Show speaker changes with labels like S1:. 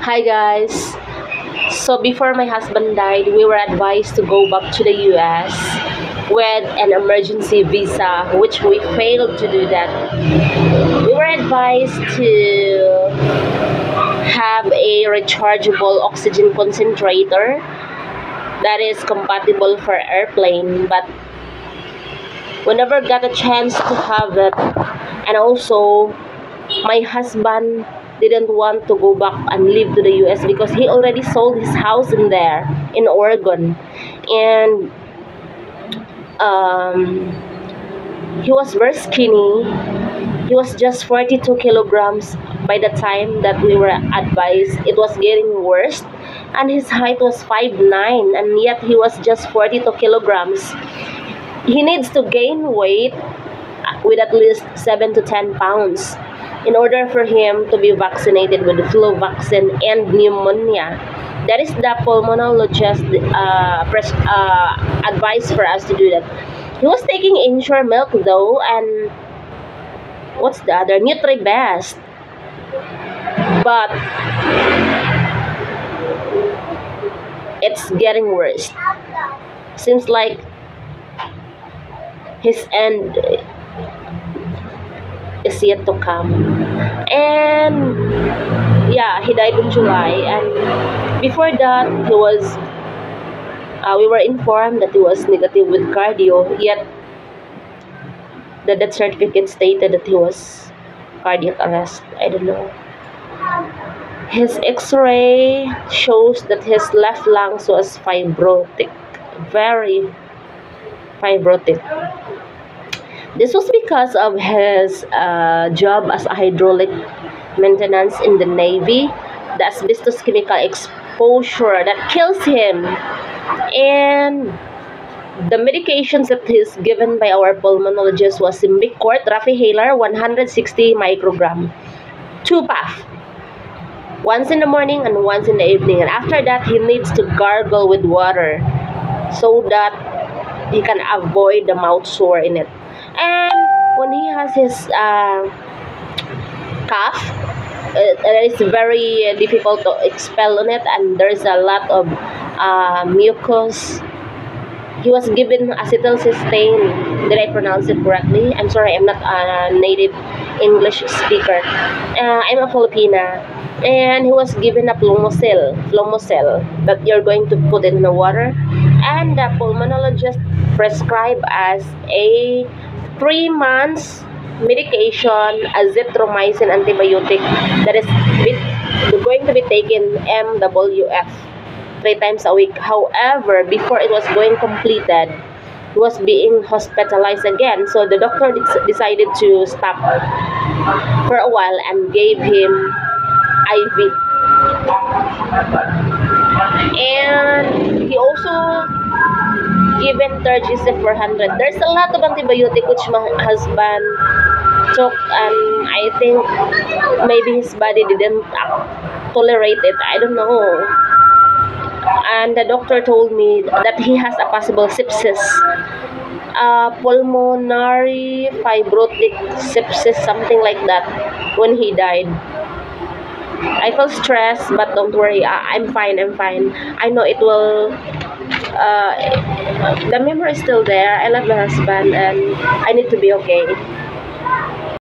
S1: Hi guys. So before my husband died, we were advised to go back to the US with an emergency visa, which we failed to do that. We were advised to have a rechargeable oxygen concentrator that is compatible for airplane, but we never got a chance to have it. And also, my husband didn't want to go back and live to the US because he already sold his house in there in Oregon, and he was very skinny. He was just 42 kilograms by the time that we were advised. It was getting worse, and his height was 5'9", and yet he was just 42 kilograms. He needs to gain weight with at least 7 to 10 pounds in order for him to be vaccinated with the flu vaccine and pneumonia. That is the pulmonologist advice for us to do that. He was taking Ensure milk though, and what's the other? NutriBest. But it's getting worse. Seems like his end is yet to come. And yeah, he died in July, and before that we were informed that he was negative with cardio, yet the death certificate stated that he was cardiac arrest. I don't know. His x-ray shows that his left lungs was fibrotic, very fibrotic. This was because of his job as a hydraulic maintenance in the Navy, the asbestos chemical exposure that kills him, and the medications that he's given by our pulmonologist was Symbicort, Rafihaler, 160 microgram, 2 puff, once in the morning and once in the evening. And after that, he needs to gargle with water so that he can avoid the mouth sore in it. And when he has his cough, it is very difficult to expel on it, and there's a lot of mucus. He was given acetylcysteine. Did I pronounce it correctly? I'm sorry, I'm not a native English speaker. I'm a Filipina. And he was given a Flumocil that you're going to put in the water. And the pulmonologist prescribed as a 3 months medication, azithromycin antibiotic that is going to be taken MWF 3 times a week. However, before it was going completed, he was being hospitalized again. So the doctor decided to stop for a while and gave him IV. And he also given Tergisep 400. There's a lot of antibiotic which my husband took, and I think maybe his body didn't tolerate it. I don't know. And the doctor told me that he has a possible sepsis, pulmonary fibrotic sepsis, something like that, when he died. I feel stressed, but don't worry, I'm fine. I know it will, the memory is still there. I love my husband, and I need to be okay.